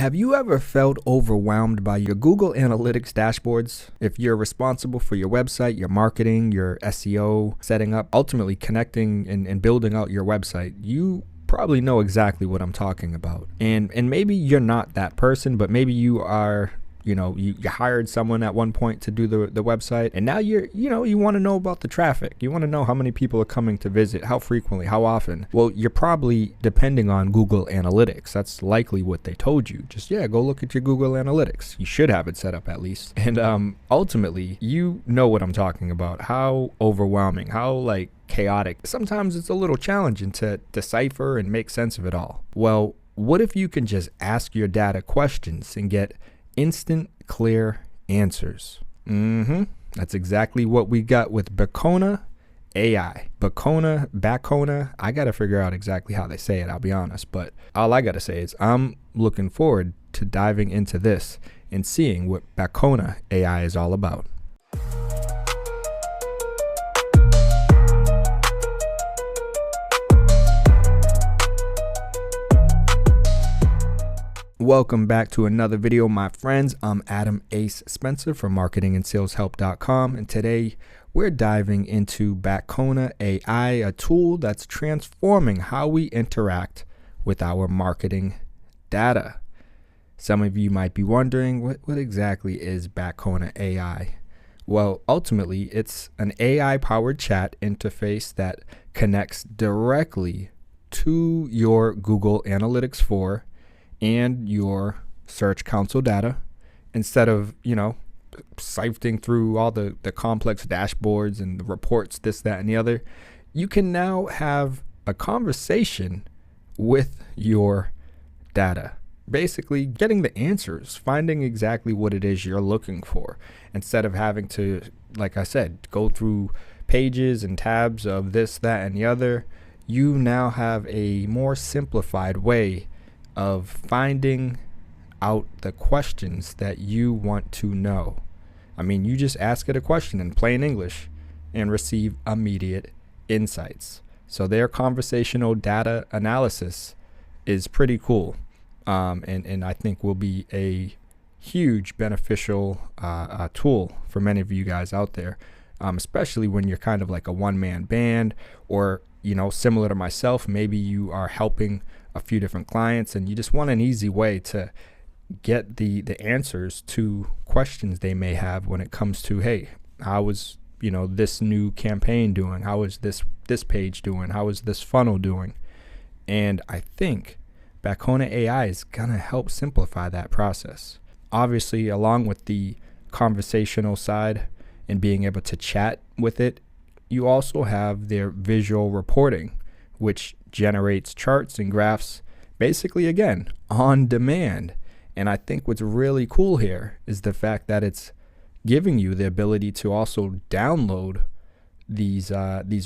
Have you ever felt overwhelmed by your Google Analytics dashboards? If you're responsible for your website, your marketing, your SEO, setting up, ultimately connecting and building out your website, you probably know exactly what I'm talking about. And maybe you're not that person, but maybe you are. You hired someone at one point to do the website, and now you want to know about the traffic. You want to know how many people are coming to visit, how frequently, how often. Well, you're probably depending on Google Analytics. That's likely what they told you. Just, go look at your Google Analytics. You should have it set up at least. And ultimately, you know what I'm talking about. How overwhelming, how chaotic. Sometimes it's a little challenging to decipher and make sense of it all. Well, what if you can just ask your data questions and get instant, clear answers? That's exactly what we got with Backona AI. Backona. I got to figure out exactly how they say it, I'll be honest. But all I got to say is I'm looking forward to diving into this and seeing what Backona AI is all about. Welcome back to another video, my friends. I'm Adam Ace Spencer from marketingandsaleshelp.com, and today we're diving into Backona AI, a tool that's transforming how we interact with our marketing data. Some of you might be wondering, what exactly is Backona AI? Well, ultimately, it's an AI-powered chat interface that connects directly to your Google Analytics 4 and your Search Console data, instead of, sifting through all the complex dashboards and the reports, this, that, and the other. You can now have a conversation with your data, basically getting the answers, finding exactly what it is you're looking for, instead of having to, like I said, go through pages and tabs of this, that, and the other. You now have a more simplified way of finding out the questions that you want to know. You just ask it a question in plain English and receive immediate insights. So their conversational data analysis is pretty cool, and I think will be a huge beneficial tool for many of you guys out there, especially when you're kind of like a one-man band, or similar to myself, maybe you are helping a few different clients and you just want an easy way to get the answers to questions they may have when it comes to, hey, how is this new campaign doing? How is this page doing? How is this funnel doing? And I think Backona AI is gonna help simplify that process. Obviously, along with the conversational side and being able to chat with it, you also have their visual reporting, which generates charts and graphs, basically, again, on demand. And I think what's really cool here is the fact that it's giving you the ability to also download these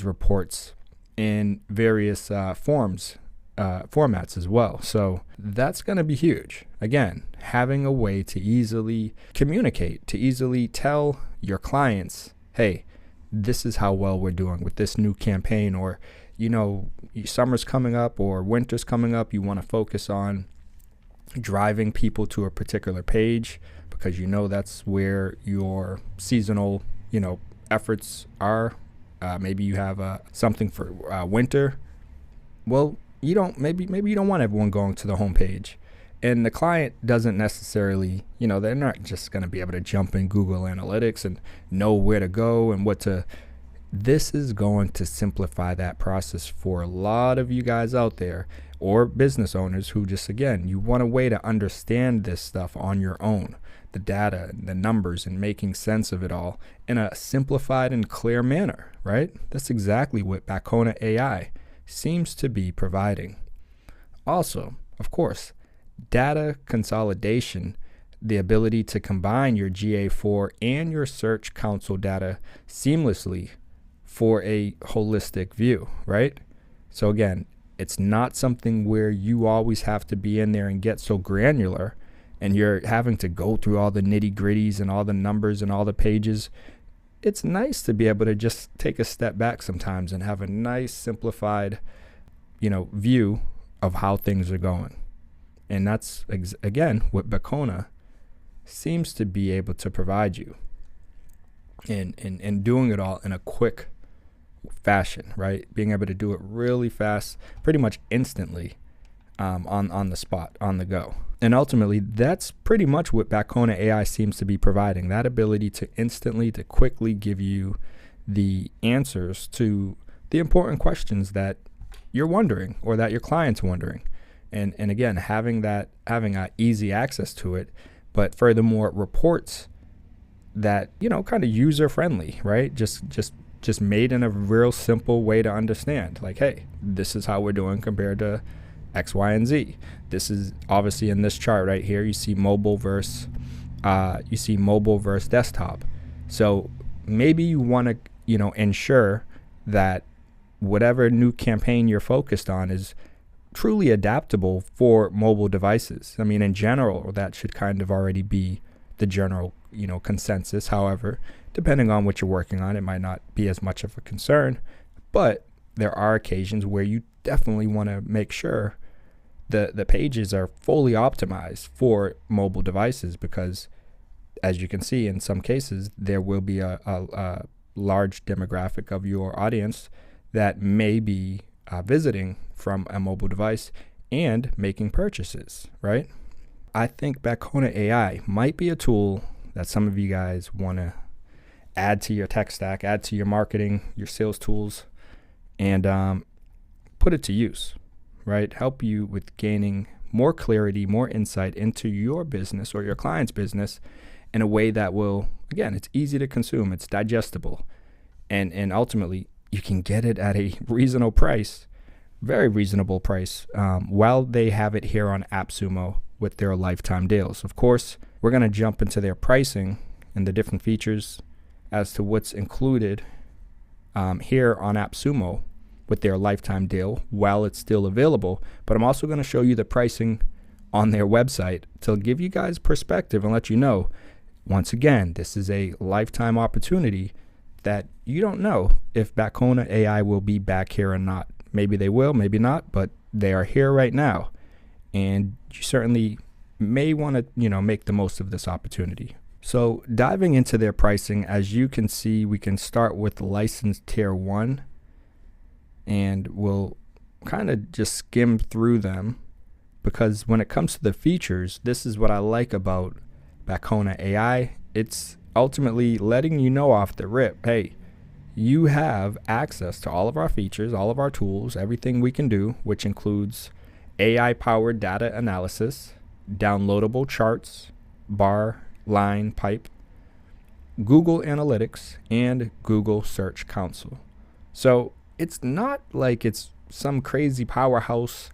reports in various formats as well. So that's going to be huge. Again, having a way to easily communicate, to easily tell your clients, hey, this is how well we're doing with this new campaign, or summer's coming up or winter's coming up. You want to focus on driving people to a particular page because that's where your seasonal efforts are. Maybe you have something for winter. Well, maybe you don't want everyone going to the home page, and the client doesn't necessarily, they're not just going to be able to jump in Google Analytics and know where to go and what to. This is going to simplify that process for a lot of you guys out there, or business owners who just, again, you want a way to understand this stuff on your own, the data, the numbers, and making sense of it all in a simplified and clear manner, right? That's exactly what Backona AI seems to be providing. Also, of course, data consolidation, the ability to combine your GA4 and your Search Console data seamlessly for a holistic view, right? So again, it's not something where you always have to be in there and get so granular and you're having to go through all the nitty gritties and all the numbers and all the pages. It's nice to be able to just take a step back sometimes and have a nice simplified, view of how things are going. And that's, again, what Baccona seems to be able to provide you. And doing it all in a quick fashion, right? Being able to do it really fast, pretty much instantly, on the spot, on the go. And ultimately, that's pretty much what Backona AI seems to be providing, that ability to instantly, to quickly give you the answers to the important questions that you're wondering or that your client's wondering. And again, having easy access to it, but furthermore, reports that, kind of user friendly, right? Just made in a real simple way to understand. Like, hey, this is how we're doing compared to X, Y, and Z. This is obviously in this chart right here. You see mobile versus desktop. So maybe you want to, ensure that whatever new campaign you're focused on is truly adaptable for mobile devices. I mean, in general, that should kind of already be the general, consensus. However, depending on what you're working on, it might not be as much of a concern, but there are occasions where you definitely want to make sure the pages are fully optimized for mobile devices, because as you can see, in some cases, there will be a large demographic of your audience that may be visiting from a mobile device and making purchases, right? I think Backona AI might be a tool that some of you guys want to add to your tech stack, add to your marketing, your sales tools, and put it to use, right? Help you with gaining more clarity, more insight into your business or your client's business in a way that will, again, it's easy to consume, it's digestible, and ultimately you can get it at a reasonable price, very reasonable price, while they have it here on AppSumo with their lifetime deals. Of course, we're going to jump into their pricing and the different features as to what's included here on AppSumo with their lifetime deal while it's still available. But I'm also going to show you the pricing on their website to give you guys perspective and let you know, once again, this is a lifetime opportunity that you don't know if Backona AI will be back here or not. Maybe they will, maybe not, but they are here right now. And you certainly may want to, make the most of this opportunity. So diving into their pricing, as you can see, we can start with license tier 1, and we'll kind of just skim through them, because when it comes to the features, this is what I like about Backona AI. It's ultimately letting you know off the rip, hey, you have access to all of our features, all of our tools, everything we can do, which includes AI-powered data analysis, downloadable charts, bar, line, pipe, Google Analytics, and Google Search Console. So it's not like it's some crazy powerhouse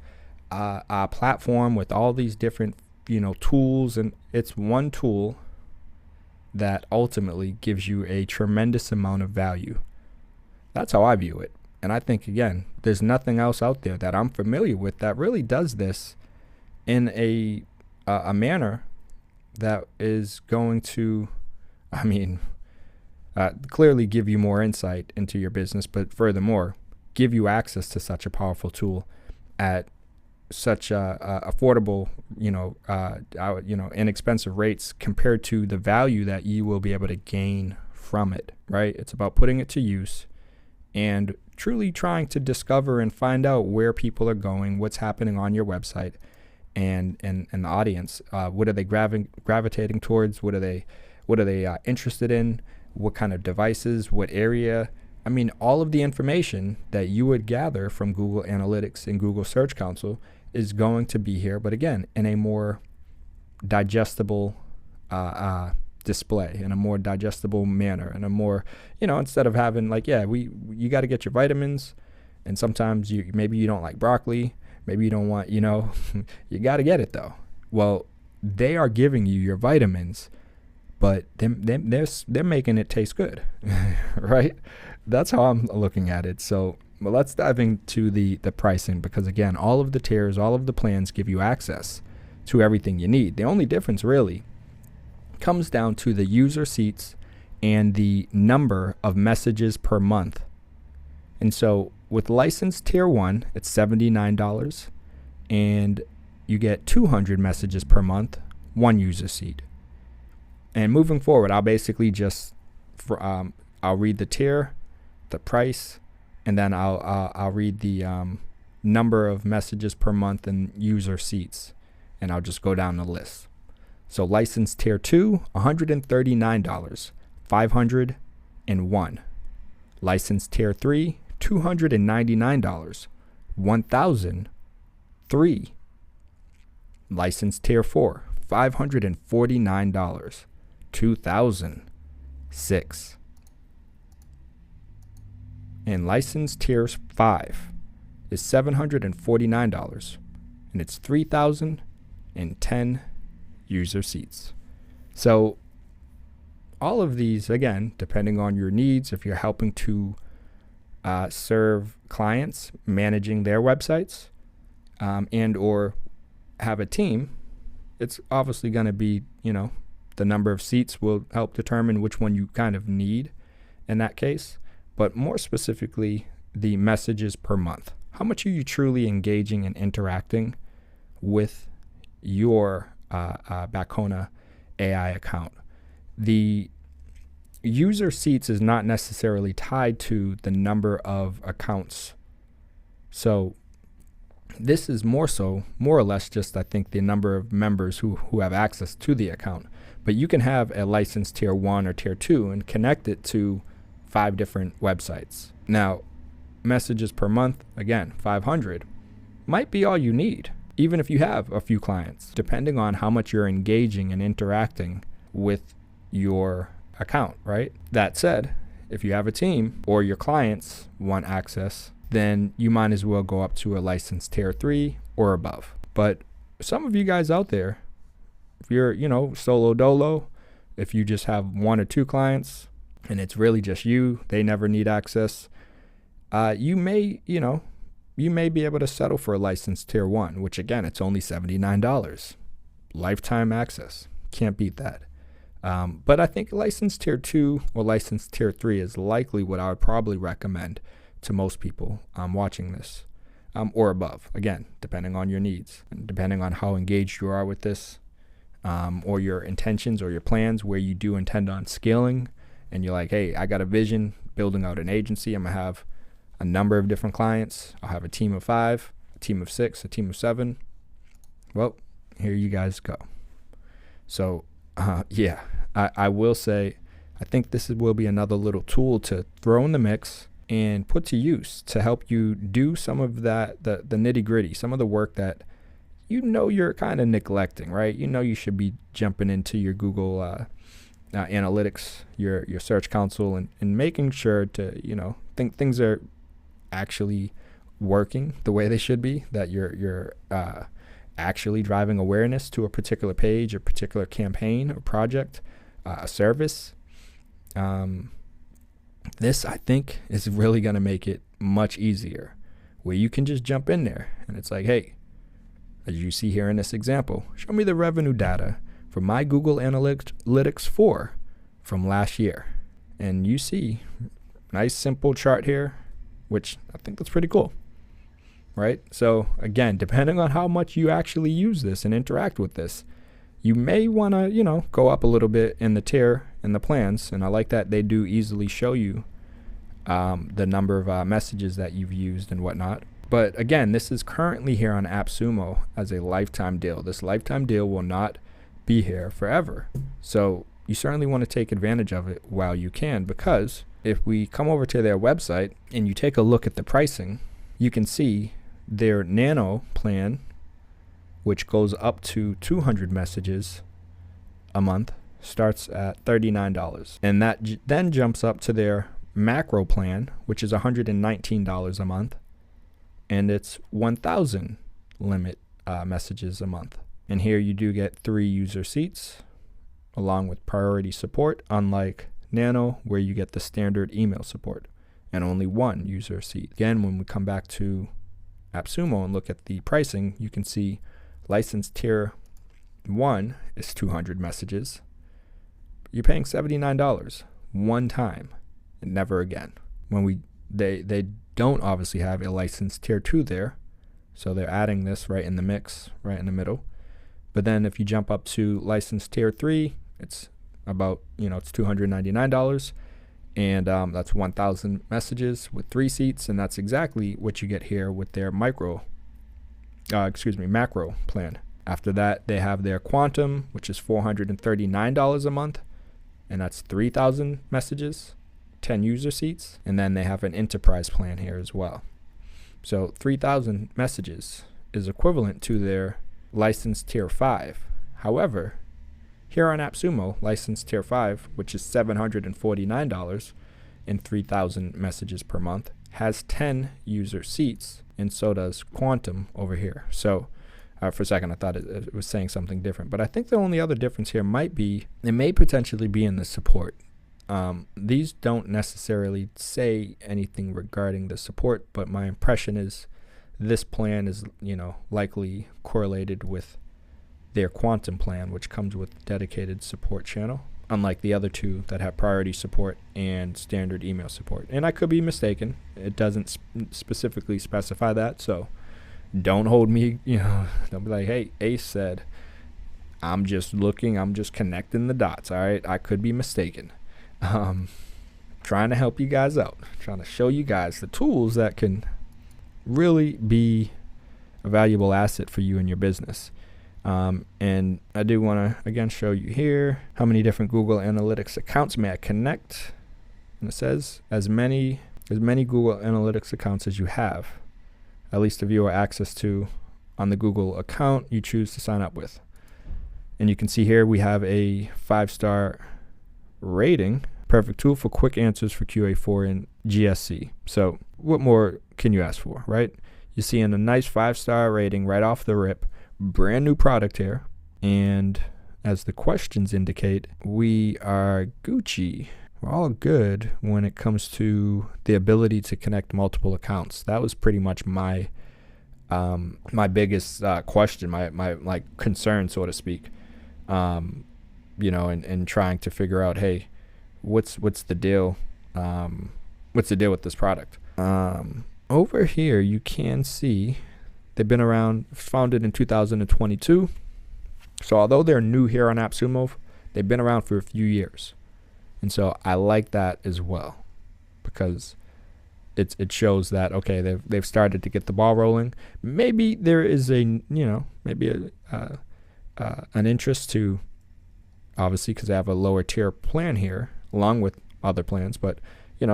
platform with all these different, tools, and it's one tool that ultimately gives you a tremendous amount of value. That's how I view it. And I think, again, there's nothing else out there that I'm familiar with that really does this in a manner that is going to, clearly give you more insight into your business, but furthermore, give you access to such a powerful tool at such affordable, inexpensive rates compared to the value that you will be able to gain from it, right? It's about putting it to use and truly trying to discover and find out where people are going, what's happening on your website, and the audience. What are they gravitating towards? What are they interested in? What kind of devices? What area? All of the information that you would gather from Google Analytics and Google Search Console is going to be here, but again, in a more digestible display, in a more digestible manner, in a more, instead of having you got to get your vitamins, and sometimes maybe you don't like broccoli, maybe you don't want, you got to get it though. Well, they are giving you your vitamins, but they're making it taste good, right? That's how I'm looking at it. So let's dive into the pricing, because again, all of the tiers, all of the plans give you access to everything you need. The only difference really comes down to the user seats and the number of messages per month. And so with license tier 1, it's $79, and you get 200 messages per month, 1 user seat. And moving forward, I'll basically just, I'll read the tier, the price, and then I'll read the number of messages per month and user seats, and I'll just go down the list. So license tier 2, $139, 501. License tier 3, $299, 1,003. License tier 4, $549, 2,006. And license tier 5 is $749, and it's 3,010 user seats. So all of these, again, depending on your needs, if you're helping to serve clients, managing their websites, and or have a team, it's obviously going to be, the number of seats will help determine which one you kind of need in that case. But more specifically, the messages per month. How much are you truly engaging and interacting with your Backona AI account? The user seats is not necessarily tied to the number of accounts. So this is more or less just, I think, the number of members who have access to the account. But you can have a license tier 1 or tier 2 and connect it to 5 different websites. Now, messages per month, again, 500, might be all you need, even if you have a few clients, depending on how much you're engaging and interacting with your account, right? That said, if you have a team or your clients want access, then you might as well go up to a license tier 3 or above. But some of you guys out there, if you're, solo dolo, if you just have 1 or 2 clients and it's really just you, they never need access, you may be able to settle for a license tier 1, which again, it's only $79. Lifetime access. Can't beat that. But I think license tier 2 or license tier 3 is likely what I would probably recommend to most people watching this, or above, again, depending on your needs and depending on how engaged you are with this, or your intentions or your plans, where you do intend on scaling and you're like, hey, I got a vision, building out an agency. I'm going to have a number of different clients. I'll have a team of 5, a team of 6, a team of 7. Well, here you guys go. So, I will say, I think this will be another little tool to throw in the mix and put to use to help you do some of that, the nitty gritty, some of the work that you're kind of neglecting, right? You should be jumping into your Google analytics, your search console, and making sure to, think things are actually working the way they should be, that you're actually driving awareness to a particular page, a particular campaign or project, a service. This, I think, is really going to make it much easier, where you can just jump in there and it's like, hey, as you see here in this example, show me the revenue data for my Google Analytics 4 from last year. And you see nice simple chart here, which I think that's pretty cool, right? So again, depending on how much you actually use this and interact with this, you may want to, go up a little bit in the tier and the plans. And I like that they do easily show you the number of messages that you've used and whatnot. But again, this is currently here on AppSumo as a lifetime deal. This lifetime deal will not be here forever. So you certainly want to take advantage of it while you can, because if we come over to their website and you take a look at the pricing, you can see their nano plan, which goes up to 200 messages a month, starts at $39. And that then jumps up to their macro plan, which is $119 a month. And it's 1,000 limit messages a month. And here you do get 3 user seats along with priority support, unlike Nano, where you get the standard email support and only 1 user seat. Again, when we come back to AppSumo and look at the pricing, you can see license tier 1 is 200 messages. You're paying $79 one time and never again. When they don't obviously have a license tier 2 there, So they're adding this right in the mix, right in the middle. But then if you jump up to license tier 3, it's about, it's $299. And that's 1,000 messages with 3 seats. And that's exactly what you get here with their macro plan. After that, they have their quantum, which is $439 a month. And that's 3,000 messages, 10 user seats. And then they have an enterprise plan here as well. So 3,000 messages is equivalent to their license tier 5. However, here on AppSumo, license tier 5, which is $749 and 3,000 messages per month, has 10 user seats, and so does quantum over here. So for a second, I thought it was saying something different, but I think the only other difference here may potentially be in the support. These don't necessarily say anything regarding the support, but my impression is this plan is, likely correlated with their quantum plan, which comes with dedicated support channel, unlike the other two that have priority support and standard email support. And I could be mistaken. It doesn't specifically specify that, so don't hold me, don't be like, hey, Ace said, I'm just connecting the dots, all right? I could be mistaken. Trying to help you guys out, trying to show you guys the tools that can really be a valuable asset for you and your business. And I do want to again show you here how many different Google Analytics accounts may I connect. And it says as many Google Analytics accounts as you have, at least a viewer access to on the Google account you choose to sign up with. And you can see here we have a 5-star rating. Perfect tool for quick answers for QA4 and GSC. So what more can you ask for, right? You're seeing a nice 5-star rating right off the rip. Brand new product here. And as the questions indicate, we are Gucci. We're all good when it comes to the ability to connect multiple accounts. That was pretty much my biggest question, my concern, so to speak. And trying to figure out, hey, what's the deal? What's the deal with this product? Over here, you can see they've been around, founded in 2022. So although they're new here on AppSumo, they've been around for a few years. And so I like that as well, because it shows that, okay, they've started to get the ball rolling. Maybe there is an interest to, obviously, because they have a lower tier plan here along with other plans, but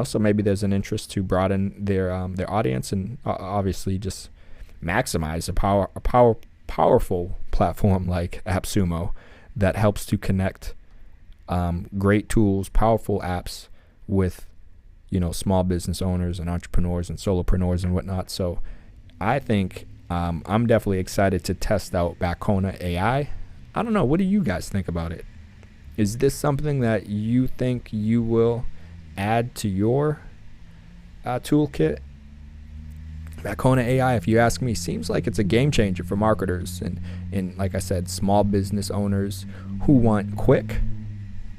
so maybe there's an interest to broaden their audience and obviously just maximize a powerful platform like AppSumo that helps to connect great tools, powerful apps with small business owners and entrepreneurs and solopreneurs and whatnot. So I think I'm definitely excited to test out Backona AI. I don't know. What do you guys think about it? Is this something that you think you will add to your toolkit? Backona AI, if you ask me, seems like it's a game changer for marketers and like I said, small business owners who want quick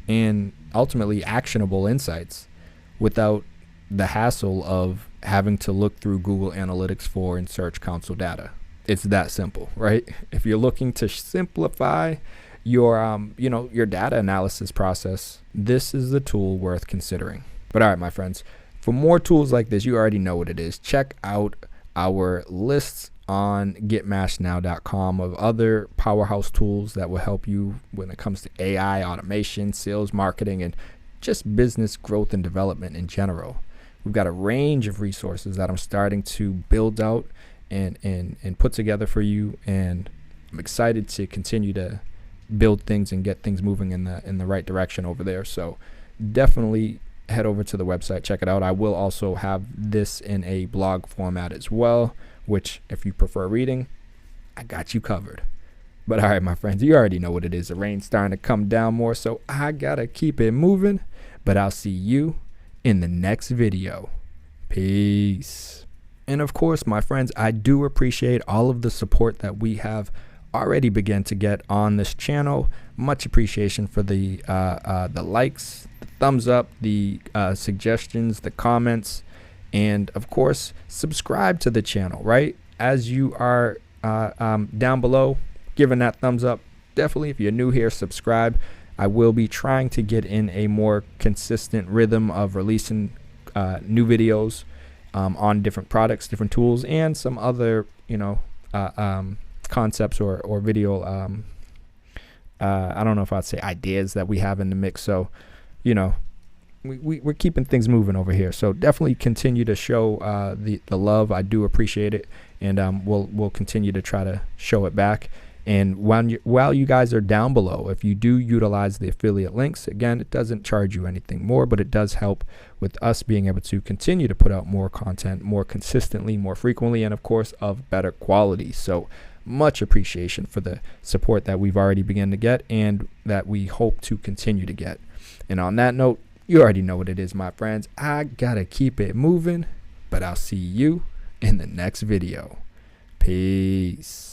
and ultimately actionable insights without the hassle of having to look through Google Analytics 4 and Search Console data. It's that simple, right? If you're looking to simplify your data analysis process, this is the tool worth considering. But all right, my friends, for more tools like this, you already know what it is. Check out our lists on getmashednow.com of other powerhouse tools that will help you when it comes to AI, automation, sales, marketing, and just business growth and development in general. We've got a range of resources that I'm starting to build out and put together for you, and I'm excited to continue to build things and get things moving in the right direction over there. So definitely head over to the website, check it out. I will also have this in a blog format as well, which if you prefer reading, I got you covered. But all right, my friends, you already know what it is. The rain's starting to come down more, so I gotta keep it moving. But I'll see you in the next video. Peace. And of course, my friends, I do appreciate all of the support that we have already begun to get on this channel. Much appreciation for the likes, the thumbs up, the suggestions, the comments, and of course, subscribe to the channel, right? as you are down below, giving that thumbs up. Definitely, if you're new here, subscribe. I will be trying to get in a more consistent rhythm of releasing new videos on different products, different tools, and some other, concepts or video, I don't know if I'd say ideas that we have in the mix. So, we're keeping things moving over here. So definitely continue to show the love. I do appreciate it, and we'll continue to try to show it back. And while you guys are down below, if you do utilize the affiliate links, again, it doesn't charge you anything more, but it does help with us being able to continue to put out more content more consistently, more frequently, and of course of better quality. So much appreciation for the support that we've already begun to get and that we hope to continue to get. And on that note, you already know what it is, my friends. I gotta keep it moving, but I'll see you in the next video. Peace.